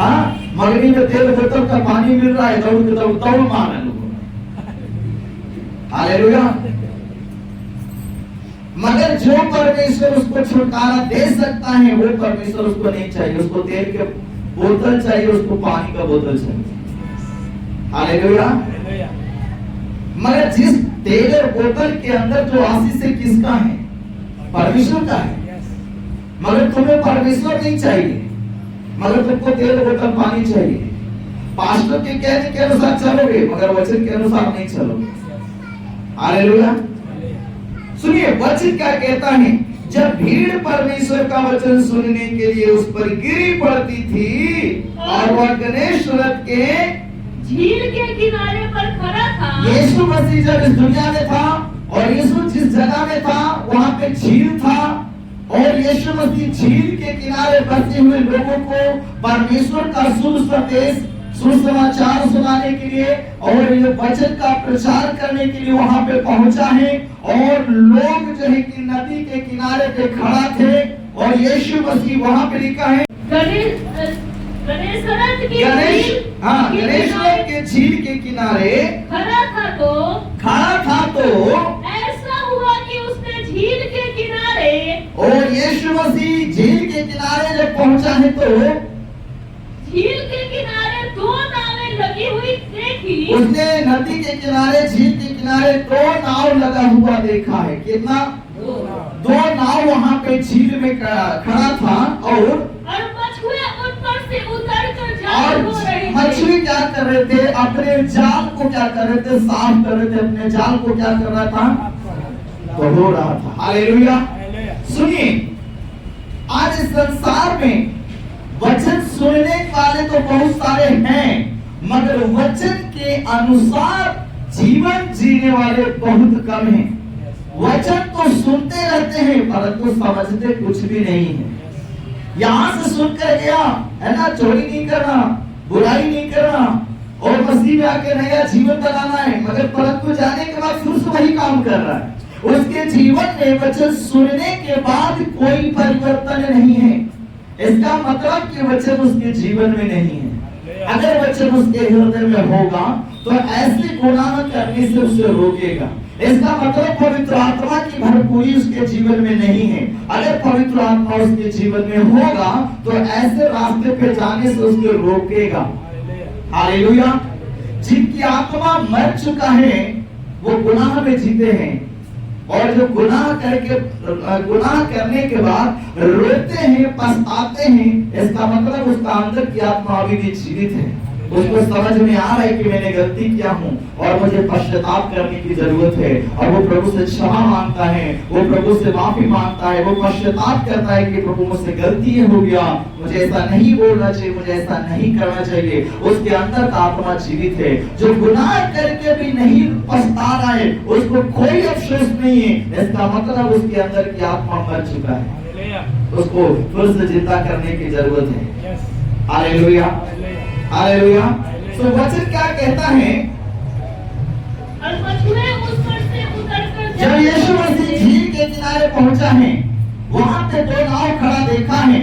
हाँ, मगनी में तेल बोतल का पानी मिल रहा है, दौड़ मार है लोगों। हालेलुया। मगर जो परमेश्वर उसको छुटकारा दे सकता है, वो परमेश्वर उसको नहीं चाहिए। उसको तेल के बोतल चाहिए, उसको पानी का बोतल चाहिए। हालेलुया। मगर जिस तेल और बोतल के अंदर जो आशीष है किसका है? परमेश्वर का है। मगर तुम्हें परमेश्वर नहीं चाहिए, मगर तुमको तेल बोतल पानी चाहिए। पास्टर के कहने के अनुसार चलोगे, मगर वचन के अनुसार नहीं चलोगे। हालेलुया। सुनिए वचन क्या कहता है, जब भीड़ परमेश्वर का वचन सुनने के लिए उस पर गिरी पड़ती थी और वह गणेश रथ के झील के किनारे पर खड़ा था। यीशु मसीह जब इस दुनिया में था और यीशु जिस जगह में था वहां पे झील था, और यीशु मसीह झील के किनारे बसे हुए लोगों को परमेश्वर का शुभ संदेश, सुसमाचार सुनाने के लिए और ये वचन का प्रचार करने के लिए वहां पे पहुंचा है। और लोग जो है कि नदी के किनारे पे खड़ा थे और यीशु मसीह वहां पे लिखा है गणेश के झील के किनारे खड़ा था तो ऐसा हुआ कि उसने झील के किनारे, और यीशु मसीह झील के किनारे जब पहुंचा है तो झील के किनारे दो नावें लगी हुई देखी। उसने नदी के किनारे, झील के किनारे दो नाव लगा हुआ देखा है। कितना? दो नाव वहां पे झील में खड़ा था और मछुए उन पर से उतर कर जाल हो रहे थे। मछली क्या कर रहे थे? अपने जाल को क्या कर रहे थे? साफ कर रहे थे। अपने जाल को क्या कर रहा था? हो रहा था। हालेलुया। सुनिए, आज इस संसार में वचन सुनने वाले तो बहुत सारे हैं, मगर वचन के अनुसार जीवन जीने वाले बहुत कम हैं। वचन तो सुनते रहते हैं परंतु समझते कुछ भी नहीं है। यहाँ से सुनकर गया है ना, चोरी नहीं करना, बुराई नहीं करना और मसीह में आके नया जीवन बनाना है, मगर परंतु जाने के बाद फिर से वही काम कर रहा है। उसके जीवन में वचन सुनने के बाद कोई परिवर्तन नहीं है। इसका मतलब कि वचन उसके जीवन में नहीं है। अगर वचन उसके हृदय में होगा तो ऐसे गुनाह करने से उसे रोकेगा। इसका मतलब पवित्र आत्मा की भरपूरी उसके जीवन में नहीं है। अगर पवित्र आत्मा उसके जीवन में होगा तो ऐसे रास्ते पे जाने से उसको रोकेगा। हालेलुया। जिनकी आत्मा मर चुका है वो गुनाह में जीते हैं, और जो गुनाह करने के बाद रोते हैं, पछताते हैं, इसका मतलब उसका अंदर की आत्मा अभी भी जीवित है। उसको समझ में आ रहा है कि मैंने गलती किया हूँ और मुझे पश्चाताप करने की जरूरत है, और वो प्रभु से क्षमा मांगता है, वो प्रभु से माफी मांगता है, वो पश्चाताप करता है कि प्रभु मुझसे गलती हो गया, मुझे ऐसा नहीं बोलना चाहिए, मुझे ऐसा नहीं करना चाहिए। उसके अंदर का आत्मा जीवित है। जो गुनाह करके भी नहीं पछता रहा है उसको कोई अफसोस नहीं है। इसका मतलब उसके अंदर की आत्मा मर चुका है, उसको फिर से जिंदा करने की जरूरत है। हालेलुया। हालेलुया। तो वचन क्या कहता है? और मछुए उस पर से उतरकर जब यीशु मसीह झील के किनारे पहुंचा है, वहां पे दो नाव खड़ा देखा है,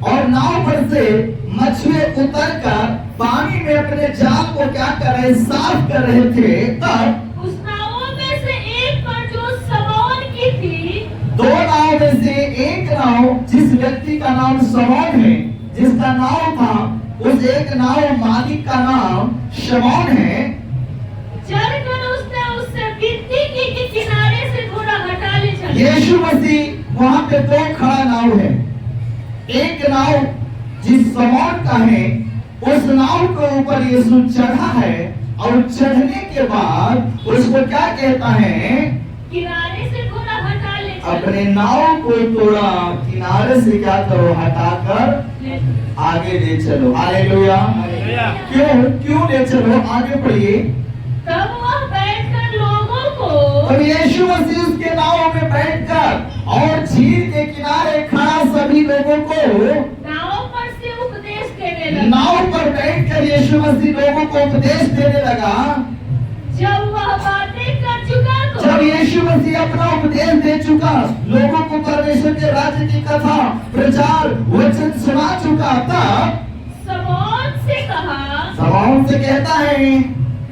और नाव पर से मछुए उतरकर पानी में अपने जाल को क्या कर रहे? साफ कर रहे थे। तब उस नावों में से एक पर जो समौन की थी, दो नाव में से एक नाव, जिस व्यक्ति का नाम समौन है, जिसका नाव था, उस एक नाव मालिक का नाम शमौन है, चढ़कर उसने उससे विनती की कि किनारे से थोड़ा हटा ले चले। यीशु मसीह वहां पे दो खड़ा नाव है। एक नाव जिस शमौन का है, उस नाव के ऊपर यीशु चढ़ा है, और चढ़ने के बाद उसको क्या कहता है? किनारे से थोड़ा हटा ले चले। अपने नाव को थोड़ा किनारे से क्या करो? हटाकर आगे ले चलो। हालेलुया। क्यों ले चलो? आगे पढ़िए। तब वह बैठकर लोगों को, और यीशु मसीह उसके नाव में बैठकर और झील के किनारे खड़ा सभी लोगों को नाव पर से उपदेश देने लगा। नाव पर बैठकर यीशु मसीह लोगों को उपदेश देने लगा। जब वह बातें कर चुका तो, जब यीशु मसीह अपना उपदेश दे चुका, लोगों को परमेश्वर के राज्य की कथा, प्रचार, वचन सुना चुका, तब समौन से कहा, समौन से कहता है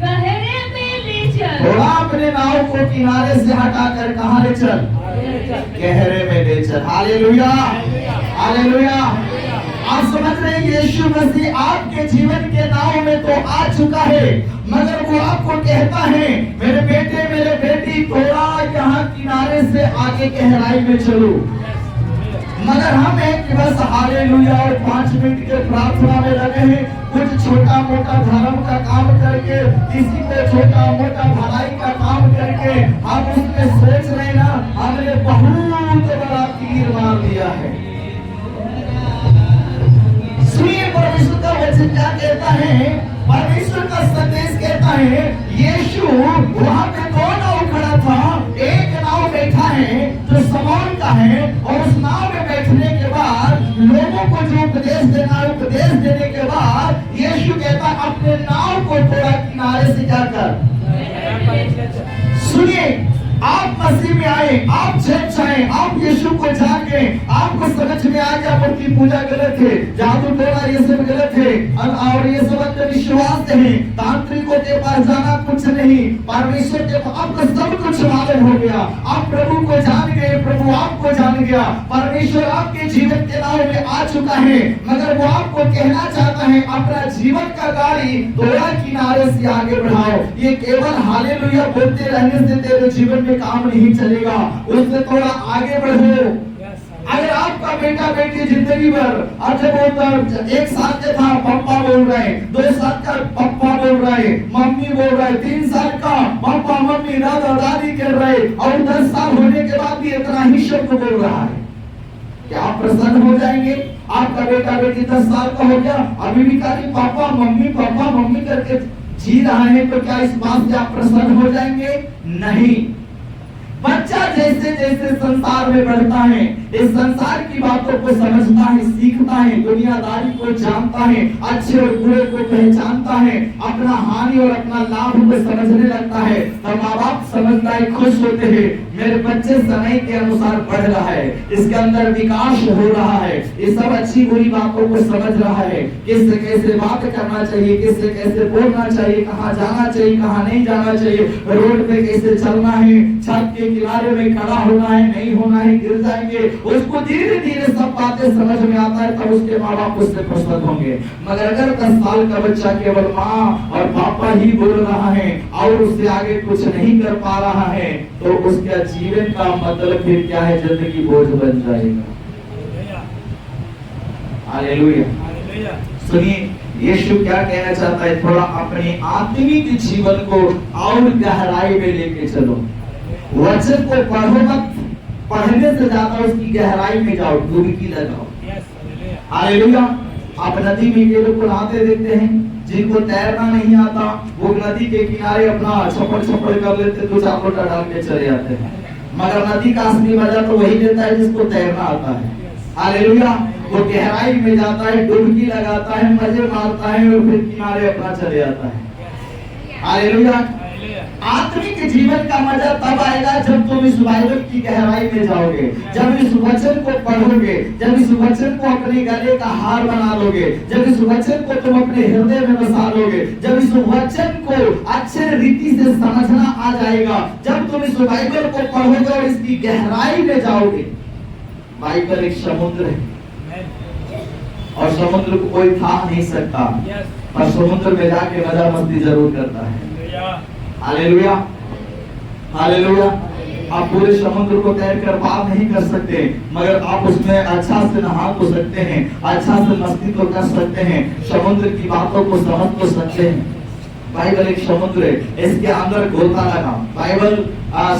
गहरे में ले चल। थोड़ा अपने नाव को किनारे से हटाकर कहाँ ले चल? गहरे में ले चल। Hallelujah, hallelujah. आप समझ रहे हैं यीशु मसीह आपके जीवन के नाव में तो आ चुका है, मगर वो आपको कहता है मेरे बेटे मेरे बेटी थोड़ा यहाँ किनारे से आगे गहराई में चलो। मगर हम एक कि बस हालेलुया और 5 मिनट के प्रार्थना में लगे हैं, कुछ छोटा मोटा धर्म का काम करके, किसी को छोटा मोटा भलाई का काम करके हम उसमें सोच रहे ना हमने बहुत बड़ा तीर मार दिया है। सुनिए परमेश्वर का वचन क्या कहता है, परमेश्वर का संदेश कहता है यीशु वहां पे 2 नाव खड़ा था, एक नाव बैठा है जो समौन का है, और उस नाव में बैठने के बाद लोगों को जो उपदेश देना है, उपदेश देने के बाद यीशु कहता अपने नाव को थोड़ा किनारे से क्या कर। सुनिए, आप मसीह में आए, आप जब चाहे आप यीशु को जान गए, आपको समझ में आ गया मूर्ति पूजा गलत है, जादू टोना ये सब गलत है, और ये सब अंधविश्वास है, तांत्रिकों के पास जाना कुछ नहीं, परमेश्वर के पास आपको सब कुछ मालूम हो गया, आप प्रभु को जान गए, प्रभु आपको जान गया, परमेश्वर आपके जीवन के नाव में आ चुका है, मगर वो आपको कहना चाहता है अपना जीवन का गाड़ी थोड़ा किनारे से आगे बढ़ाओ। ये केवल हालेलुया बोलते रहने से तेरे जीवन काम नहीं चलेगा, उससे थोड़ा आगे बढ़ो। अगर आपका बेटा बेटी जिंदगी भर, और जब वो 1 साल का था पापा बोल रहे हैं, 2 साल का पापा बोल रहे हैं, मम्मी बोल रहे हैं, 3 साल का पापा मम्मी दादा दादी कर रहे, और 10 साल होने के बाद भी इतना ही शब्द बोल रहा है, क्या आप प्रसन्न हो जाएंगे? आपका बेटा बेटी 10 साल का हो गया, अभी भी खाली पापा मम्मी करके जी रहा है, तो क्या इस बात से आप प्रसन्न हो जाएंगे? नहीं। बच्चा जैसे जैसे संसार में बढ़ता है, इस संसार की बातों को समझता है, सीखता है, दुनियादारी को जानता है, अच्छे और बुरे को पहचानता है, अपना हानि और अपना लाभ को समझने लगता है, तो माँ बाप समझता है, खुश होते हैं, मेरे बच्चे समय के अनुसार बढ़ रहा है, इसके अंदर विकास हो रहा है, ये सब अच्छी बुरी बातों को समझ रहा है, किससे कैसे बात करना चाहिए, किससे कैसे बोलना चाहिए, कहाँ जाना चाहिए, कहाँ नहीं जाना चाहिए, रोड पे कैसे चलना है, छत के किनारे में खड़ा होना है, नहीं होना है, गिर जाएंगे, उसको धीरे धीरे सब बातें समझ में आता है, तब उसके माँ बाप उससे प्रसन्न होंगे। मगर अगर 10 साल का बच्चा केवल माँ और पापा ही बोल रहा है और उससे आगे कुछ नहीं कर पा रहा है, तो उसका जीवन का मतलब फिर क्या है? जिंदगी बोझ बन जाएगा। हालेलुया। सुनिए, यीशु क्या कहना चाहता है, थोड़ा अपने आत्मिक जीवन को और गहराई में लेके चलो। वचन को पढ़ो मत, पढ़ने से ज्यादा उसकी गहराई में जाओ, डुबकी लगाओ। हालेलुया। आप नदी में के लोग को नहाते देखते हैं, जिनको तैरना नहीं आता वो नदी के किनारे अपना छपड़ कर लेते, 2-4 लोटा डाल के चले जाते हैं, मगर नदी का असली मजा तो वही लेता है जिसको तैरना आता है। हालेलुया। वो गहराई में जाता है, डुबकी लगाता है, मजे मारता है और फिर किनारे अपना चले जाता है। हालेलुया। आत्मिक जीवन का मजा तब आएगा जब तुम इस बाइबल की गहराई में जाओगे, जब इस वचन को पढ़ोगे, जब इस वचन को अपने गले का हार बना लोगे, जब इस वचन को तुम अपने हृदय में बसा लोगे, जब इस वचन को अच्छे रीति से समझना आ जाएगा, जब तुम इस बाइबल को पढ़ोगे और इसकी गहराई में जाओगे। बाइबल एक समुद्र है और समुद्र को कोई था नहीं सकता, पर समुद्र में जाके मजा मस्ती जरूर करता है। Hallelujah, hallelujah. आप पूरे समुद्र को तैर कर पार नहीं कर सकते, मगर आप उसमें अच्छा से नहा तो सकते हैं, अच्छा से मस्ती तो कर सकते हैं, समुद्र की बातों को समझ तो सकते हैं। बाइबल एक समुद्र है, इसके अंदर गोता लगा। बाइबल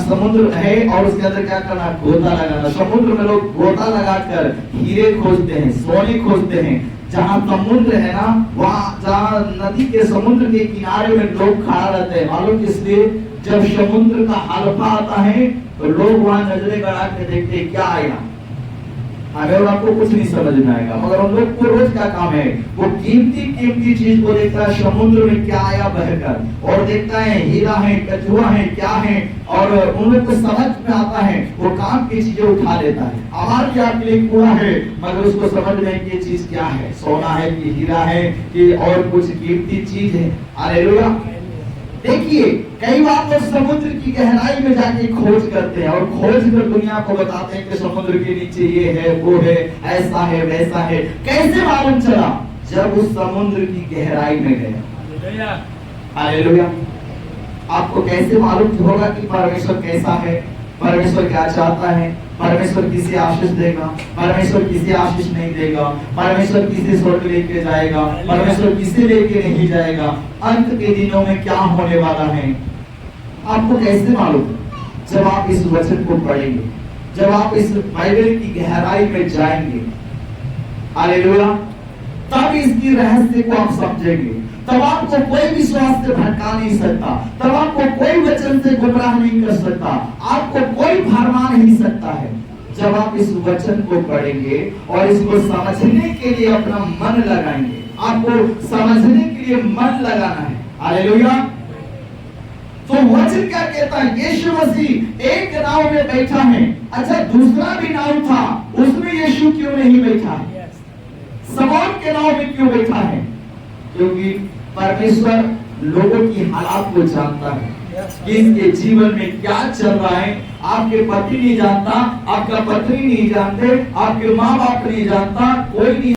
समुद्र है और उसके अंदर क्या करना? गोता लगाना। समुद्र में लोग गोता लगाकर हीरे खोजते हैं, सोने खोजते हैं। जहाँ समुद्र है ना, वहाँ जहाँ नदी के समुद्र के किनारे में लोग खड़ा रहते हैं, मालूम इसलिए जब समुद्र का हल्फा आता है तो लोग वहाँ नजरें गड़ा के देखते हैं क्या आया। हमें और आपको कुछ नहीं समझ में आएगा, मगर उन लोग को रोज का काम है, वो कीमती कीमती चीज को देखता है, समुद्र में क्या आया बहकर, और देखता है हीरा है, कछुआ है, क्या है, और उन लोग को समझ में आता है, वो काम की चीजें उठा लेता है। हमारे आपके लिए कूड़ा है, मगर उसको समझ में ये चीज क्या है, सोना है कि हीरा है कि और कुछ कीमती चीज है। हालेलुया। देखिए कई बार लोग समुद्र की गहराई में जाके खोज करते हैं और खोज कर दुनिया को बताते हैं कि समुद्र के नीचे ये है, वो है, ऐसा है, वैसा है। कैसे मालूम चला? जब उस समुद्र की गहराई में गया। हालेलुया। आपको कैसे मालूम होगा कि परमेश्वर कैसा है, परमेश्वर क्या चाहता है, परमेश्वर किसे आशीष देगा, परमेश्वर किसे आशीष नहीं देगा, परमेश्वर किसे स्वर्ग लेके जाएगा, परमेश्वर किसे लेके नहीं जाएगा, अंत के दिनों में क्या होने वाला है, आपको कैसे मालूम? जब आप इस वचन को पढ़ेंगे, जब आप इस बाइबल की गहराई में जाएंगे, हालेलुया, तब इसकी रहस्य को आप समझेंगे। तब आपको कोई विश्वास से भटका नहीं सकता, तब आपको कोई वचन से गुमराह नहीं कर सकता, आपको कोई भरमा नहीं सकता है। जब आप इस वचन को पढ़ेंगे और इसको समझने के लिए अपना मन लगाएंगे, आपको समझने के लिए मन लगाना है। हालेलुया। तो वचन क्या कहता है? यीशु मसीह एक नाव में बैठा है। अच्छा, दूसरा भी नाव था, उसमें यीशु क्यों नहीं बैठा है? शमौन के नाव में क्यों बैठा है? क्योंकि परमेश्वर लोगों की हालात को जानता है कि इसके जीवन में क्या चल रहा है। आपके पति नहीं जानता, आपका पत्नी नहीं जानते, आपके माँ बाप नहीं जानता, कोई नहीं